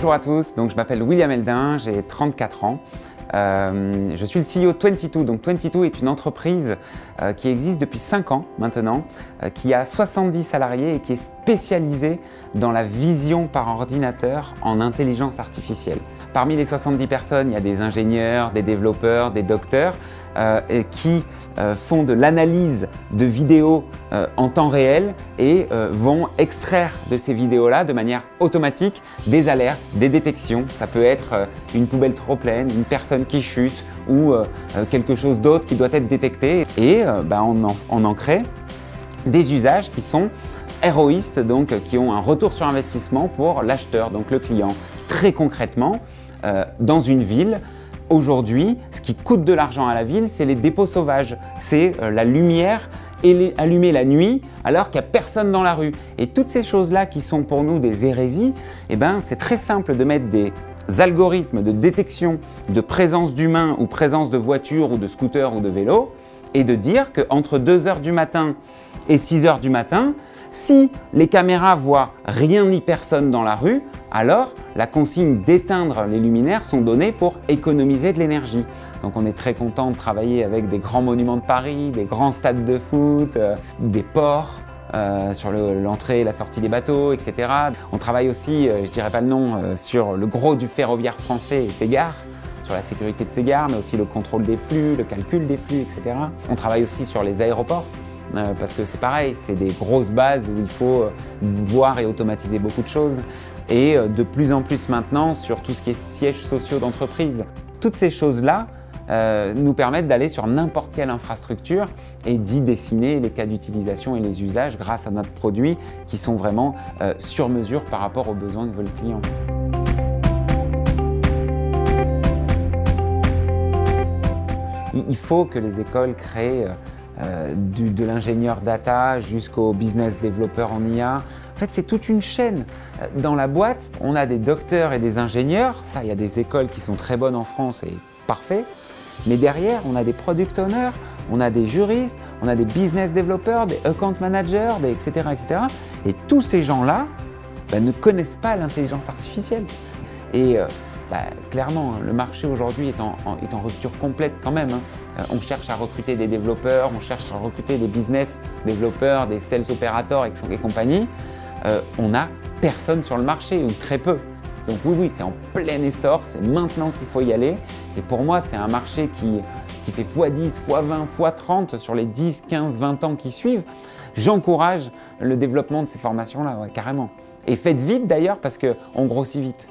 Bonjour à tous, donc je m'appelle William Eldin, j'ai 34 ans. Je suis le CEO de 22. Donc 22 est une entreprise qui existe depuis 5 ans maintenant, qui a 70 salariés et qui est spécialisée dans la vision par ordinateur en intelligence artificielle. Parmi les 70 personnes, il y a des ingénieurs, des développeurs, des docteurs qui font de l'analyse de vidéos en temps réel et vont extraire de ces vidéos-là de manière automatique des alertes, des détections. Ça peut être une poubelle trop pleine, une personne qui chute ou quelque chose d'autre qui doit être détecté. Et on en crée des usages qui sont héroïstes, donc qui ont un retour sur investissement pour l'acheteur, donc le client. Très concrètement, dans une ville, aujourd'hui, ce qui coûte de l'argent à la ville, c'est les dépôts sauvages. C'est la lumière allumée la nuit alors qu'il n'y a personne dans la rue. Et toutes ces choses-là qui sont pour nous des hérésies, c'est très simple de mettre des algorithmes de détection de présence d'humains ou présence de voitures ou de scooters ou de vélos et de dire qu'entre 2 h du matin et 6 h du matin, si les caméras voient rien ni personne dans la rue, alors la consigne d'éteindre les luminaires sont données pour économiser de l'énergie. Donc on est très content de travailler avec des grands monuments de Paris, des grands stades de foot, des ports sur l'entrée et la sortie des bateaux, etc. On travaille aussi, je ne dirais pas le nom, sur le gros du ferroviaire français et ses gares, sur la sécurité de ces gares, mais aussi le contrôle des flux, le calcul des flux, etc. On travaille aussi sur les aéroports. Parce que c'est pareil, c'est des grosses bases où il faut voir et automatiser beaucoup de choses et de plus en plus maintenant sur tout ce qui est sièges sociaux d'entreprise. Toutes ces choses-là nous permettent d'aller sur n'importe quelle infrastructure et d'y dessiner les cas d'utilisation et les usages grâce à notre produit qui sont vraiment sur mesure par rapport aux besoins que veut le client. Il faut que les écoles créent de l'ingénieur data jusqu'au business développeur en IA. En fait, c'est toute une chaîne. Dans la boîte, on a des docteurs et des ingénieurs. Ça, il y a des écoles qui sont très bonnes en France et parfait. Mais derrière, on a des product owners, on a des juristes, on a des business développeurs, des account managers, etc., etc. Et tous ces gens-là ne connaissent pas l'intelligence artificielle. Et clairement, le marché aujourd'hui est en rupture complète quand même. On cherche à recruter des développeurs, on cherche à recruter des business développeurs, des sales opérateurs et compagnie. On n'a personne sur le marché ou très peu. Donc oui, c'est en plein essor, c'est maintenant qu'il faut y aller. Et pour moi, c'est un marché qui fait x10, x20, x30 sur les 10, 15, 20 ans qui suivent. J'encourage le développement de ces formations-là, ouais, carrément. Et faites vite d'ailleurs parce qu'on grossit vite.